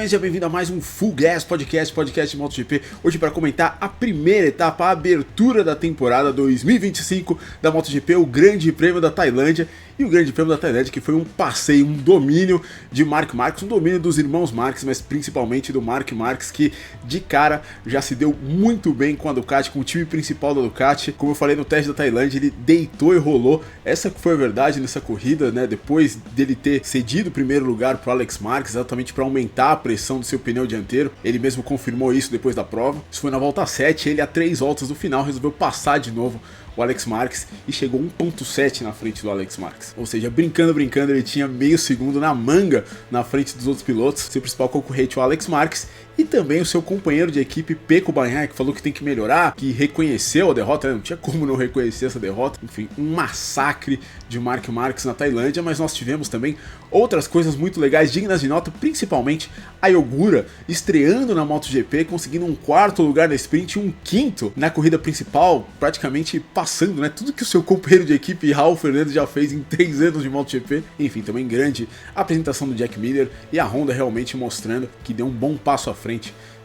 bem, seja bem-vindo a mais um Full Gas podcast de MotoGP. Hoje para comentar a primeira etapa, a abertura da temporada 2025 da MotoGP, o Grande Prêmio da Tailândia. E o Grande Prêmio da Tailândia, que foi um passeio, um domínio de Marc Marques, um domínio dos irmãos Marques, mas principalmente do Marc Marques, que de cara já se deu muito bem com a Ducati, com o time principal da Ducati. Como eu falei no teste da Tailândia, ele deitou e rolou. Essa foi a verdade nessa corrida, né? Depois dele ter cedido o primeiro lugar para o Alex Marques, exatamente para aumentar a pressão do seu pneu dianteiro. Ele mesmo confirmou isso depois da prova. Isso foi na volta 7, ele a 3 voltas do final resolveu passar de novo o Alex Marques e chegou 1.7 na frente do Alex Marques. Ou seja, brincando, ele tinha meio segundo na manga na frente dos outros pilotos. Seu principal concorrente, o Alex Marques, e também o seu companheiro de equipe, Pecco Bagnaia, que falou que tem que melhorar, que reconheceu a derrota, né? Não tinha como não reconhecer essa derrota. Enfim, um massacre de Marc Marques na Tailândia, mas nós tivemos também outras coisas muito legais, dignas de nota, principalmente a Yogura estreando na MotoGP, conseguindo um quarto lugar na sprint e um quinto na corrida principal, praticamente passando, né? Tudo que o seu companheiro de equipe, Raul Fernandes, já fez em 3 anos de MotoGP. Enfim, também grande apresentação do Jack Miller e a Honda realmente mostrando que deu um bom passo à frente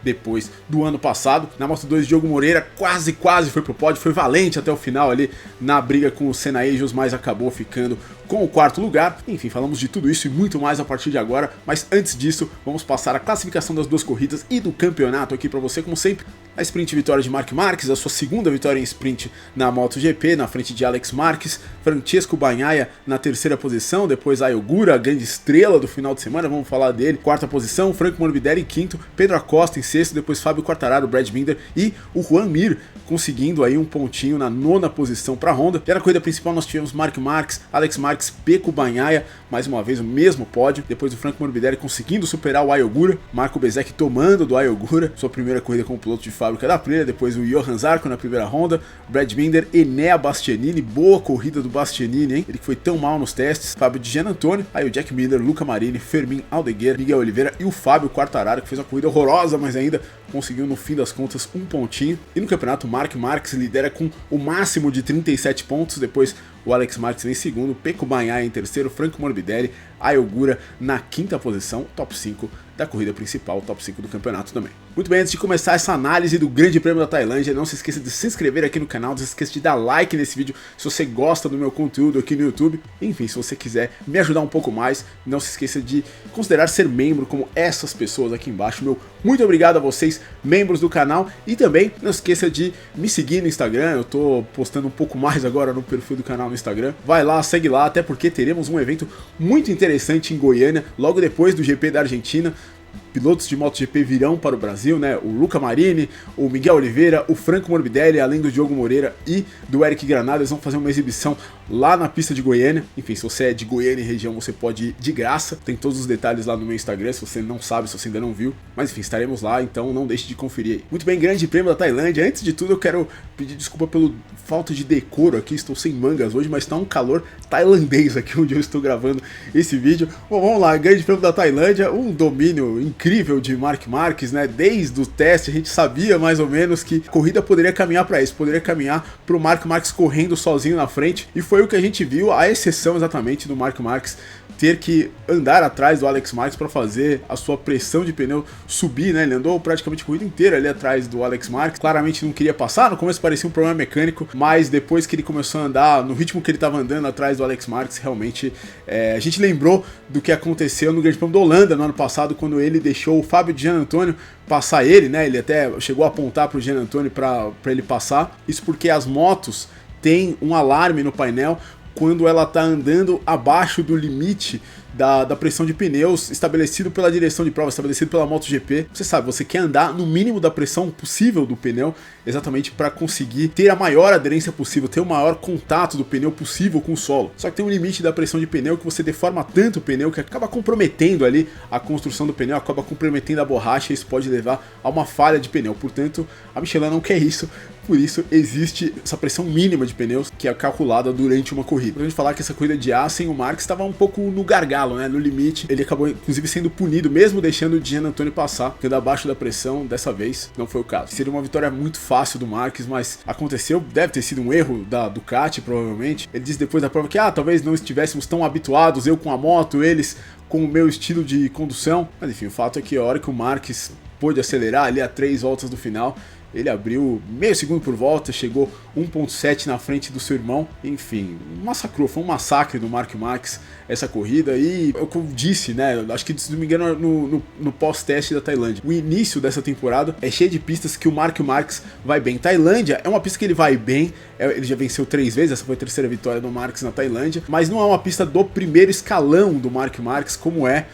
depois do ano passado. Na Moto2, Diogo Moreira quase foi pro pódio, foi valente até o final ali na briga com o Senna Agios, mas acabou ficando com o quarto lugar. Enfim, falamos de tudo isso e muito mais a partir de agora, mas antes disso, vamos passar a classificação das duas corridas e do campeonato aqui para você, como sempre. A sprint vitória de Marc Marques, a sua segunda vitória em sprint na MotoGP, na frente de Alex Marques, Francesco Bagnaia na terceira posição, depois a Yogura, a grande estrela do final de semana, vamos falar dele, quarta posição, Franco Morbidelli em quinto, Pedro Acosta em sexto, depois Fábio Quartararo, Brad Binder e o Juan Mir conseguindo aí um pontinho na nona posição para a Honda. E na corrida principal nós tivemos Marc Marques, Alex Marques, Pecco Bagnaia, mais uma vez o mesmo pódio, depois o Franco Morbidelli conseguindo superar o Ayogura, Marco Bezzecchi tomando do Ayogura, sua primeira corrida como piloto de fábrica da Aprilia, depois o Johan Zarco na primeira Honda, Brad Binder, Enea Bastianini, boa corrida do Bastianini, hein? Ele que foi tão mal nos testes, Fábio Di Giannantonio, aí o Jack Miller, Luca Marini, Fermin Aldeguer, Miguel Oliveira e o Fábio Quartararo, que fez uma corrida horrorosa, mas ainda conseguiu no fim das contas um pontinho. E no campeonato, Marc Marques lidera com o máximo de 37 pontos, depois o Alex Marques em segundo, Pecco Bagnaia em terceiro, Franco Morbidelli, Ayogura na quinta posição, top 5 da corrida principal, top 5 do campeonato também. Muito bem, antes de começar essa análise do Grande Prêmio da Tailândia, não se esqueça de se inscrever aqui no canal, não se esqueça de dar like nesse vídeo se você gosta do meu conteúdo aqui no YouTube. Enfim, se você quiser me ajudar um pouco mais, não se esqueça de considerar ser membro como essas pessoas aqui embaixo. Meu muito obrigado a vocês, membros do canal, e também não se esqueça de me seguir no Instagram. Eu tô postando um pouco mais agora no perfil do canal no Instagram. Vai lá, segue lá, até porque teremos um evento muito interessante em Goiânia, logo depois do GP da Argentina. Pilotos de MotoGP virão para o Brasil, né? O Luca Marini, o Miguel Oliveira, o Franco Morbidelli, além do Diogo Moreira e do Eric Granado, eles vão fazer uma exibição lá na pista de Goiânia. Enfim, se você é de Goiânia e região, você pode ir de graça. Tem todos os detalhes lá no meu Instagram, se você não sabe, se você ainda não viu. Mas enfim, estaremos lá, então não deixe de conferir aí. Muito bem, Grande Prêmio da Tailândia. Antes de tudo, eu quero pedir desculpa pelo falta de decoro aqui. Estou sem mangas hoje, mas está um calor tailandês aqui onde eu estou gravando esse vídeo. Bom, vamos lá, Grande Prêmio da Tailândia, um domínio incrível de Marc Marques, né? Desde o teste a gente sabia mais ou menos que a corrida poderia caminhar para isso, poderia caminhar para o Marc Marques correndo sozinho na frente, e foi o que a gente viu, a exceção exatamente do Marc Marques ter que andar atrás do Alex Marques para fazer a sua pressão de pneu subir, né? Ele andou praticamente a corrida inteira ali atrás do Alex Marques, claramente não queria passar, no começo parecia um problema mecânico, mas depois que ele começou a andar no ritmo que ele estava andando atrás do Alex Marques, realmente a gente lembrou do que aconteceu no Grande Prêmio da Holanda no ano passado, quando ele deixou o Fábio Di Giannantonio passar ele, né? Ele até chegou a apontar para o Giannantonio para ele passar, isso porque as motos têm um alarme no painel quando ela está andando abaixo do limite da pressão de pneus estabelecido pela direção de prova, estabelecido pela MotoGP. Você sabe, você quer andar no mínimo da pressão possível do pneu, exatamente para conseguir ter a maior aderência possível, ter o maior contato do pneu possível com o solo. Só que tem um limite da pressão de pneu que você deforma tanto o pneu que acaba comprometendo ali a construção do pneu, acaba comprometendo a borracha, e isso pode levar a uma falha de pneu. Portanto, a Michelin não quer isso. Por isso existe essa pressão mínima de pneus que é calculada durante uma corrida. Pra gente falar que essa corrida de Assen, o Marques estava um pouco no gargalo largá-lo, né, no limite. Ele acabou, inclusive, sendo punido, mesmo deixando o Jean Anthony passar, ficando abaixo da pressão. Dessa vez, não foi o caso. Seria uma vitória muito fácil do Marques, mas aconteceu, deve ter sido um erro da Ducati, provavelmente. Ele disse depois da prova que, talvez não estivéssemos tão habituados, eu com a moto, eles com o meu estilo de condução. Mas enfim, o fato é que a hora que o Marques pôde acelerar ali a 3 voltas do final, ele abriu meio segundo por volta, chegou 1.7 na frente do seu irmão. Enfim, massacrou, foi um massacre do Mark Marques essa corrida. E é o que eu disse, né, acho que se não me engano no pós-teste da Tailândia, o início dessa temporada é cheio de pistas que o Mark Marques vai bem. Tailândia é uma pista que ele vai bem, ele já venceu 3 vezes, essa foi a terceira vitória do Marques na Tailândia, mas não é uma pista do primeiro escalão do Mark Marques, como é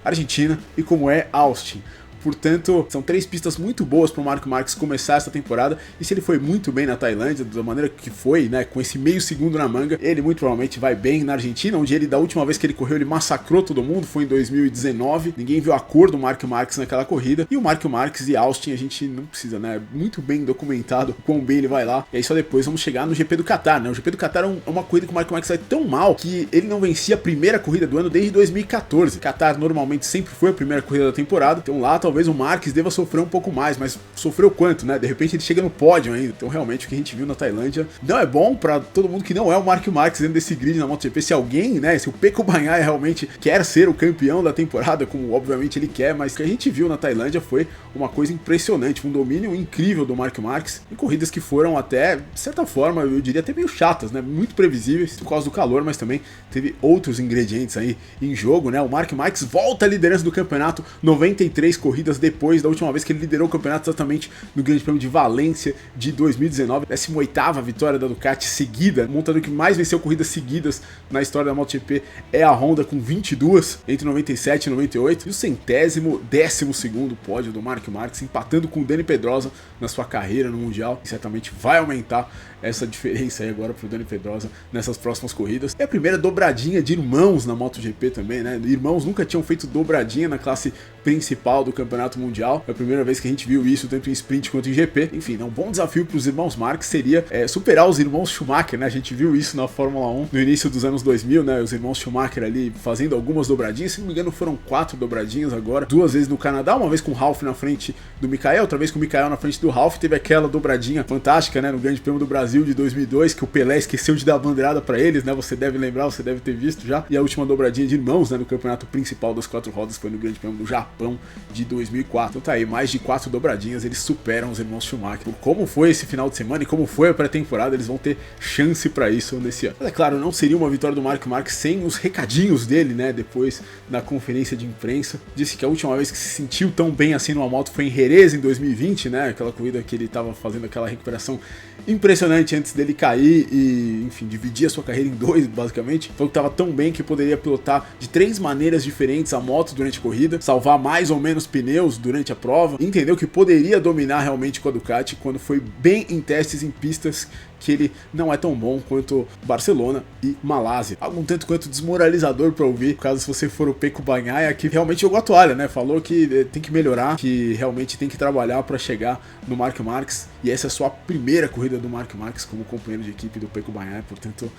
Argentina e como é Austin. Portanto, são 3 pistas muito boas para o Mark Marques começar essa temporada, e se ele foi muito bem na Tailândia, da maneira que foi, né, com esse meio segundo na manga, ele muito provavelmente vai bem na Argentina, onde ele, da última vez que ele correu, ele massacrou todo mundo, foi em 2019, ninguém viu a cor do Mark Marques naquela corrida, e o Mark Marques e Austin a gente não precisa, né, muito bem documentado o quão bem ele vai lá, e aí só depois vamos chegar no GP do Qatar, né, o GP do Qatar é uma corrida que o Mark Marques vai tão mal, que ele não vencia a primeira corrida do ano desde 2014, Qatar normalmente sempre foi a primeira corrida da temporada, então lá talvez o Marques deva sofrer um pouco mais, mas sofreu quanto, né? De repente ele chega no pódio ainda. Então realmente o que a gente viu na Tailândia não é bom pra todo mundo que não é o Mark Marques dentro desse grid na MotoGP. Se alguém, né, se o Pecco Bagnaia realmente quer ser o campeão da temporada, como obviamente ele quer, mas o que a gente viu na Tailândia foi uma coisa impressionante, um domínio incrível do Mark Marques em corridas que foram até, de certa forma, eu diria até meio chatas, né? Muito previsíveis por causa do calor, mas também teve outros ingredientes aí em jogo, né? O Mark Marques volta à liderança do campeonato 93 corridas depois da última vez que ele liderou o campeonato, exatamente no Grande Prêmio de Valência de 2019, 18ª vitória da Ducati seguida, o montador que mais venceu corridas seguidas na história da MotoGP é a Honda, com 22 entre 97 e 98, e o 112º pódio do Mark Marques, empatando com o Dani Pedrosa na sua carreira no Mundial, e certamente vai aumentar essa diferença aí agora pro Dani Pedrosa nessas próximas corridas. É a primeira dobradinha de irmãos na MotoGP também, né? Irmãos nunca tinham feito dobradinha na classe principal do Campeonato Mundial. É a primeira vez que a gente viu isso, tanto em sprint quanto em GP. Enfim, um bom desafio para os irmãos Marques seria superar os irmãos Schumacher, né? A gente viu isso na Fórmula 1 no início dos anos 2000, né? Os irmãos Schumacher ali fazendo algumas dobradinhas. Se não me engano, foram 4 dobradinhas agora. 2 vezes no Canadá, uma vez com o Ralf na frente do Mikael, outra vez com o Mikael na frente do Ralf. Teve aquela dobradinha fantástica, né? No Grande Prêmio do Brasil de 2002, que o Pelé esqueceu de dar a bandeirada para eles, né? Você deve lembrar, você deve ter visto já. E a última dobradinha de irmãos, né? No campeonato principal das 4 rodas foi no Grande Prêmio do Japão de 2004. Então tá aí, mais de 4 dobradinhas, eles superam os irmãos Schumacher. Como foi esse final de semana e como foi a pré-temporada, eles vão ter chance para isso nesse ano. Mas é claro, não seria uma vitória do Mark Marques sem os recadinhos dele, né? Depois da conferência de imprensa. Disse que a última vez que se sentiu tão bem assim numa moto foi em Jerez, em 2020, né? Aquela corrida que ele tava fazendo aquela recuperação impressionante antes dele cair e, enfim, dividir a sua carreira em 2, basicamente. Falou que estava tão bem que poderia pilotar de 3 maneiras diferentes a moto durante a corrida, salvar mais ou menos pneus durante a prova, entendeu que poderia dominar realmente com a Ducati quando foi bem em testes em pistas que ele não é tão bom quanto Barcelona e Malásia. Algo um tanto quanto desmoralizador para ouvir, caso se você for o Pecco Bagnaia, que realmente jogou a toalha, né? Falou que tem que melhorar, que realmente tem que trabalhar para chegar no Mark Marques, e essa é só a primeira corrida do Mark Marques como companheiro de equipe do Pecco Bagnaia, portanto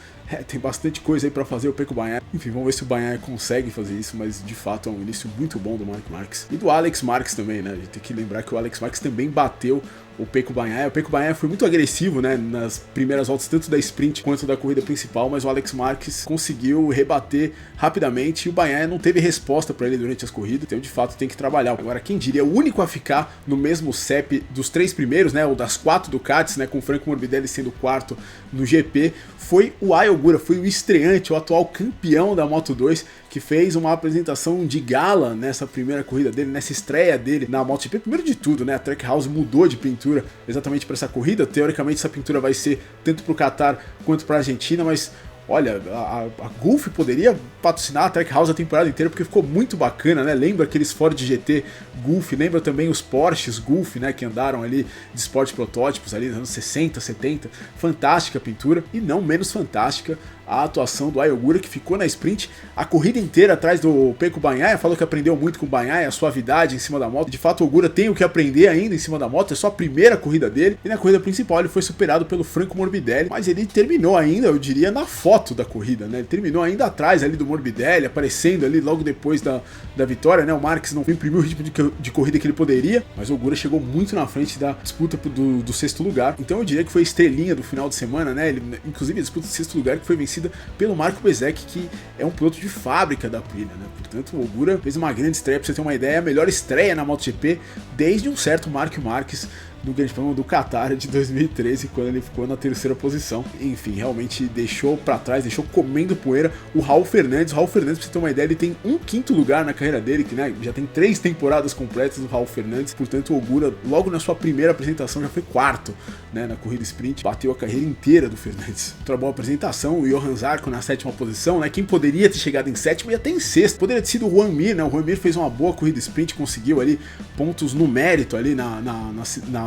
tem bastante coisa aí para fazer o Pecco Bagnaia. Enfim, vamos ver se o Bagnaia consegue fazer isso, mas de fato é um início muito bom do Mark Marques e do Alex Marques também, né? A gente tem que lembrar que o Alex Marques também bateu o Pecco Bagnaia. O Pecco Bagnaia foi muito agressivo, né, nas primeiras voltas, tanto da sprint quanto da corrida principal, mas o Alex Marques conseguiu rebater rapidamente e o Bagnaia não teve resposta para ele durante as corridas, então de fato tem que trabalhar. Agora, quem diria, o único a ficar no mesmo CEP dos 3 primeiros, né, ou das 4 Ducatis, né, com o Franco Morbidelli sendo o 4º no GP, foi o Ai Ogura, foi o estreante, o atual campeão da Moto2, que fez uma apresentação de gala nessa primeira corrida dele, nessa estreia dele na MotoGP. Primeiro de tudo, né, a Trackhouse mudou de pintura exatamente para essa corrida. Teoricamente essa pintura vai ser tanto para o Qatar quanto para a Argentina, mas olha, a Gulf poderia patrocinar a Trackhouse a temporada inteira, porque ficou muito bacana, né? Lembra aqueles Ford GT Gulf, lembra também os Porsches Gulf, né? Que andaram ali de esporte protótipos ali nos anos 60, 70. Fantástica a pintura, e não menos fantástica a atuação do Ai Ogura, que ficou na sprint a corrida inteira atrás do Pecco Bagnaia, falou que aprendeu muito com o Bagnaia, a suavidade em cima da moto. De fato, o Ogura tem o que aprender ainda em cima da moto, é só a primeira corrida dele, e na corrida principal ele foi superado pelo Franco Morbidelli, mas ele terminou ainda, eu diria, na foto da corrida, né? Ele terminou ainda atrás ali do Morbidelli, aparecendo ali logo depois da vitória, né? O Marques não imprimiu o ritmo de corrida que ele poderia, mas o Ogura chegou muito na frente da disputa do sexto lugar. Então eu diria que foi a estrelinha do final de semana, né? Ele, inclusive a disputa do sexto lugar que foi vencida pelo Marco Bezzecchi, que é um piloto de fábrica da Aprilia, né? Portanto, o Ogura fez uma grande estreia, pra você ter uma ideia, a melhor estreia na MotoGP desde um certo Marco Marques no Grande Prêmio do Qatar de 2013, quando ele ficou na terceira posição. Enfim, realmente deixou pra trás, deixou comendo poeira o Raul Fernandes. O Raul Fernandes, pra você ter uma ideia, ele tem um quinto lugar na carreira dele, que, né, já tem 3 temporadas completas do Raul Fernandes. Portanto, o Ogura, logo na sua primeira apresentação, já foi quarto, né, na corrida sprint, bateu a carreira inteira do Fernandes. Outra boa apresentação, o Johan Zarco na sétima posição, né, quem poderia ter chegado em sétimo e até em sexto. Poderia ter sido o Juan Mir, né, o Juan Mir fez uma boa corrida sprint, conseguiu ali pontos no mérito ali na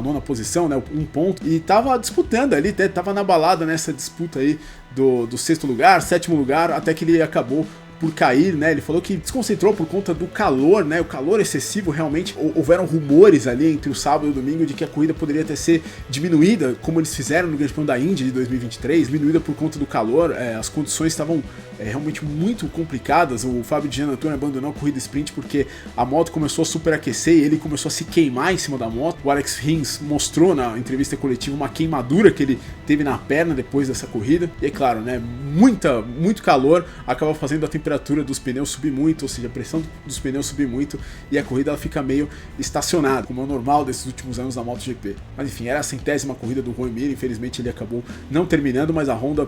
nona posição, né, um ponto, e tava disputando ali, tava na balada nessa disputa aí do sexto lugar, sétimo lugar, até que ele acabou por cair, né? Ele falou que desconcentrou por conta do calor, né? O calor excessivo, realmente. Houveram rumores ali entre o sábado e o domingo de que a corrida poderia até ser diminuída, como eles fizeram no Grande Prêmio da Indy de 2023, diminuída por conta do calor. As condições estavam realmente muito complicadas. O Fábio Di Giannantonio abandonou a corrida sprint porque a moto começou a superaquecer e ele começou a se queimar em cima da moto. O Alex Rins mostrou na entrevista coletiva uma queimadura que ele teve na perna depois dessa corrida. E é claro, né? Muito calor acaba fazendo a temperatura dos pneus subir muito, ou seja, a pressão dos pneus subir muito e a corrida ela fica meio estacionada, como é o normal desses últimos anos da MotoGP. Mas enfim, era a 100ª corrida do Juan Mir, infelizmente ele acabou não terminando, mas a Honda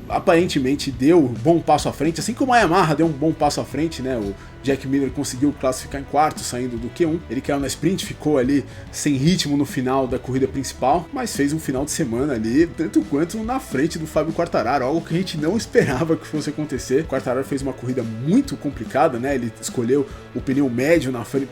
aparentemente deu um bom passo à frente, assim como a Yamaha deu um bom passo à frente, né? O Jack Miller conseguiu classificar em quarto, saindo do Q1. Ele caiu na sprint, ficou ali sem ritmo no final da corrida principal, mas fez um final de semana ali, tanto quanto na frente do Fábio Quartararo, algo que a gente não esperava que fosse acontecer. O Quartararo fez uma corrida muito complicada, né? Ele escolheu o pneu médio na frente,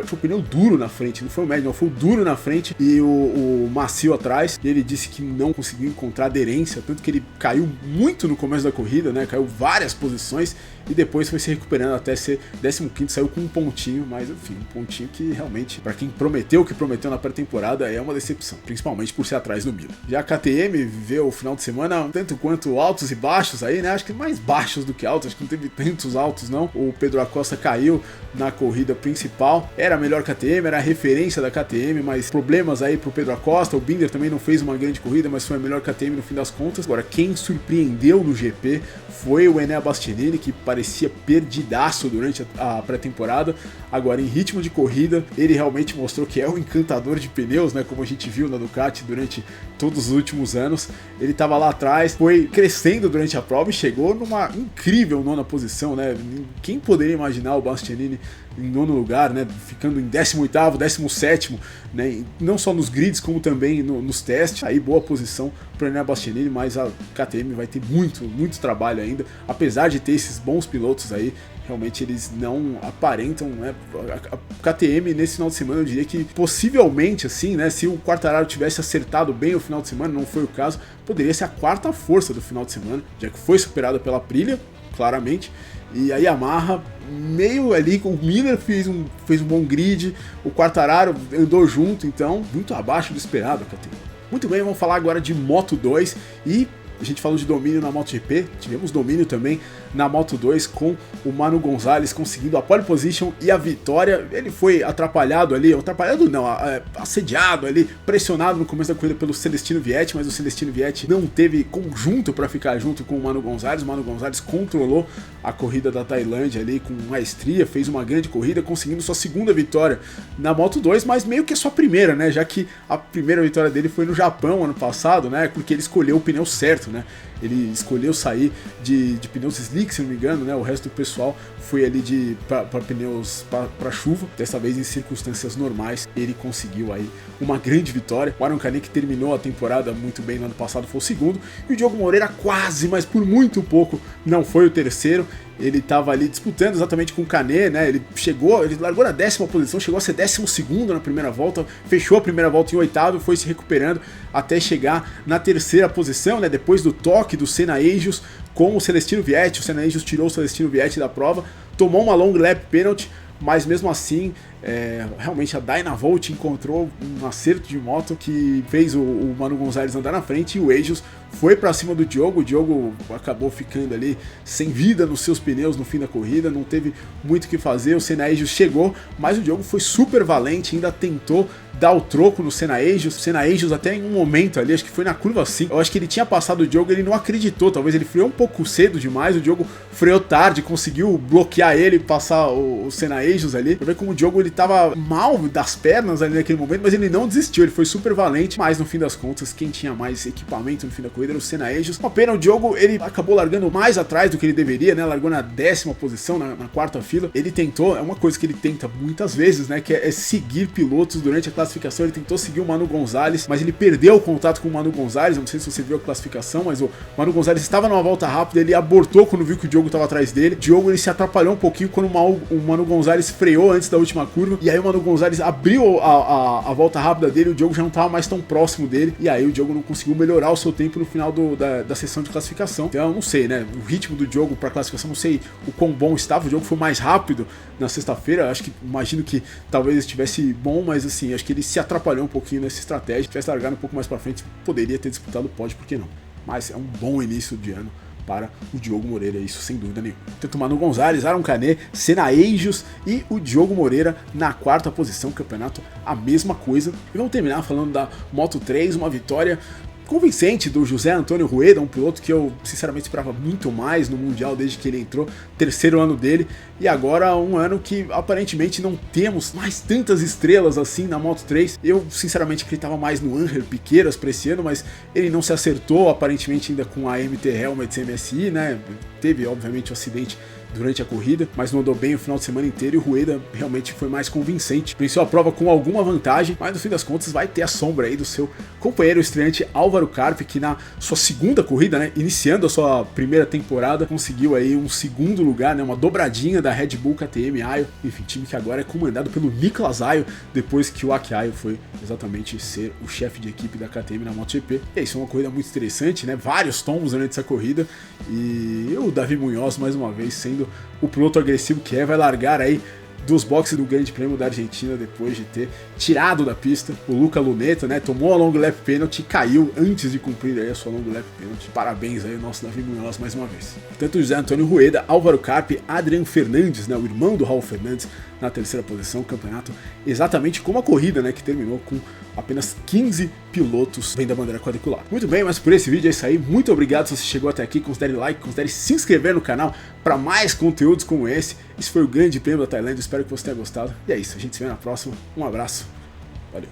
foi o pneu duro na frente, não foi o médio, não, foi o duro na frente e o macio atrás. E ele disse que não conseguiu encontrar aderência, tanto que ele caiu muito no começo da corrida, né? Caiu várias posições e depois foi se recuperando até ser 15º, saiu com um pontinho, mas enfim, um pontinho que realmente, para quem prometeu o que prometeu na pré-temporada, é uma decepção, principalmente por ser atrás do Miller. Já a KTM viveu o final de semana tanto quanto altos e baixos aí, né? Acho que mais baixos do que altos, acho que não teve tantos altos não. O Pedro Acosta caiu na corrida principal, era a melhor KTM, era a referência da KTM, mas problemas aí pro Pedro Acosta. O Binder também não fez uma grande corrida, mas foi a melhor KTM no fim das contas. Agora, quem surpreendeu no GP foi o Enea Bastianini, que parecia perdidaço durante a pré-temporada. Agora, em ritmo de corrida, ele realmente mostrou que é um encantador de pneus, né? Como a gente viu na Ducati durante todos os últimos anos. Ele estava lá atrás, foi crescendo durante a prova e chegou numa incrível nona posição, né? Quem poderia imaginar o Bastianini em nono lugar, né? Ficando em 18º, 17º, né? Não só nos grids, como também nos testes. Aí boa posição para o Enea Bastianini, mas a KTM vai ter muito trabalho ainda, apesar de ter esses bons pilotos aí. Realmente eles não aparentam, né? A KTM nesse final de semana, eu diria que possivelmente, assim, né? Se o Quartararo tivesse acertado bem o final de semana, não foi o caso, poderia ser a quarta força do final de semana, já que foi superada pela Aprilia, claramente. E a Yamaha, meio ali, o Miller fez um bom grid, o Quartararo andou junto, então muito abaixo do esperado a KTM. Muito bem, vamos falar agora de Moto2 e a gente falou de domínio na MotoGP, tivemos domínio também na Moto2 com o Manu Gonzalez conseguindo a pole position e a vitória. Ele foi atrapalhado ali, assediado ali, pressionado no começo da corrida pelo Celestino Vietti, mas o Celestino Vietti não teve conjunto para ficar junto com o Manu Gonzalez. O Manu Gonzalez controlou a corrida da Tailândia ali com maestria, fez uma grande corrida, conseguindo sua segunda vitória na Moto2, mas meio que a sua primeira, né? Já que a primeira vitória dele foi no Japão ano passado, né? Porque ele escolheu o pneu certo, né? Ele escolheu sair de pneus slick, se não me engano, né? O resto do pessoal foi ali para pneus para chuva. Dessa vez em circunstâncias normais, ele conseguiu aí uma grande vitória. O Aron Canet, que terminou a temporada muito bem no ano passado, foi o segundo. E o Diogo Moreira quase, mas por muito pouco, não foi o terceiro. ele estava ali disputando exatamente com o Canet, né? Ele largou na 10ª posição, chegou a ser 12º na primeira volta, fechou a primeira volta em 8º, foi se recuperando até chegar na 3ª posição, né? Depois do toque do Senna Agius com o Celestino Vietti. O Senna Agius tirou o Celestino Vietti da prova, tomou uma long lap penalty, mas mesmo assim, realmente a Dynavolt encontrou um acerto de moto que fez o Manu Gonzalez andar na frente, e o Agius foi para cima do Diogo. O Diogo acabou ficando ali sem vida nos seus pneus no fim da corrida, não teve muito o que fazer. O Senna Agius chegou, mas o Diogo foi super valente, ainda tentou dar o troco no Senna Agius. O Senna Agius até em um momento ali, acho que foi na curva 5, eu acho que ele tinha passado o Diogo, ele não acreditou, talvez ele freou um pouco cedo demais, o Diogo freou tarde, conseguiu bloquear ele e passar o Senna Agius ali. Pra ver como o Diogo ele tava mal das pernas ali naquele momento, mas ele não desistiu, ele foi super valente, mas no fim das contas, quem tinha mais equipamento no fim da corrida era o Senna Agius. Uma pena, o Diogo ele acabou largando mais atrás do que ele deveria, né? Largou na 10ª posição, na 4ª fila. Ele tentou, é uma coisa que ele tenta muitas vezes, né? Que é seguir pilotos durante a classificação. Ele tentou seguir o Manu Gonzalez, mas ele perdeu o contato com o Manu Gonzalez. Eu não sei se você viu a classificação, mas o Manu Gonzalez estava numa volta rápida, ele abortou quando viu que o Diogo estava atrás dele. O Diogo ele se atrapalhou um pouquinho quando o Manu Gonzalez freou antes da última curva, e aí o Manu Gonzalez abriu a volta rápida dele, o Diogo já não estava mais tão próximo dele, e aí o Diogo não conseguiu melhorar o seu tempo no final da sessão de classificação. Então eu não sei, né, o ritmo do Diogo para classificação, não sei o quão bom estava. O Diogo foi mais rápido na sexta-feira, acho que, imagino que talvez estivesse bom, mas assim, acho que ele se atrapalhou um pouquinho nessa estratégia. Se tivesse largado um pouco mais para frente, poderia ter disputado o pódio, por que não? Mas é um bom início de ano para o Diogo Moreira, isso sem dúvida nenhuma. Tanto o Manu Gonzalez, Aron Canet, Senna Agius e o Diogo Moreira na 4ª posição. Campeonato a mesma coisa. E vamos terminar falando da Moto3, uma vitória convincente do José Antônio Rueda, um piloto que eu sinceramente esperava muito mais no Mundial desde que ele entrou, 3º ano dele, e agora um ano que aparentemente não temos mais tantas estrelas assim na Moto3. Eu sinceramente acreditava mais no Ángel Piqueiras para esse ano, mas ele não se acertou aparentemente ainda com a MT Helmets MSI, né? Teve obviamente um acidente durante a corrida, mas não andou bem o final de semana inteiro, e o Rueda realmente foi mais convincente, venceu a prova com alguma vantagem, mas no fim das contas vai ter a sombra aí do seu companheiro estreante Álvaro Carpi, que na sua segunda corrida, né, iniciando a sua primeira temporada, conseguiu aí um 2º lugar, né, uma dobradinha da Red Bull KTM Ayo, enfim, time que agora é comandado pelo Niklas Ayo, depois que o Aki Ayo foi exatamente ser o chefe de equipe da KTM na MotoGP. E isso é uma corrida muito interessante, né, vários tombos durante essa corrida, e o Davi Munhoz mais uma vez sendo o piloto agressivo que vai largar aí dos boxes do Grande Prêmio da Argentina depois de ter tirado da pista o Luca Luneta, né? Tomou a long lap penalty e caiu antes de cumprir aí a sua long lap penalty. Parabéns aí ao nosso Davi Munhoz mais uma vez. Tanto José Antônio Rueda, Álvaro Carpi, Adrian Fernandes, né? O irmão do Raul Fernandes, na 3ª posição. Campeonato exatamente como a corrida, né? Que terminou com apenas 15 pilotos vem da bandeira quadricular. Muito bem, mas por esse vídeo é isso aí. Muito obrigado se você chegou até aqui. Considere like, considere se inscrever no canal para mais conteúdos como esse. Esse foi o Grande Prêmio da Tailândia. Espero que você tenha gostado. E é isso, a gente se vê na próxima. Um abraço. Valeu.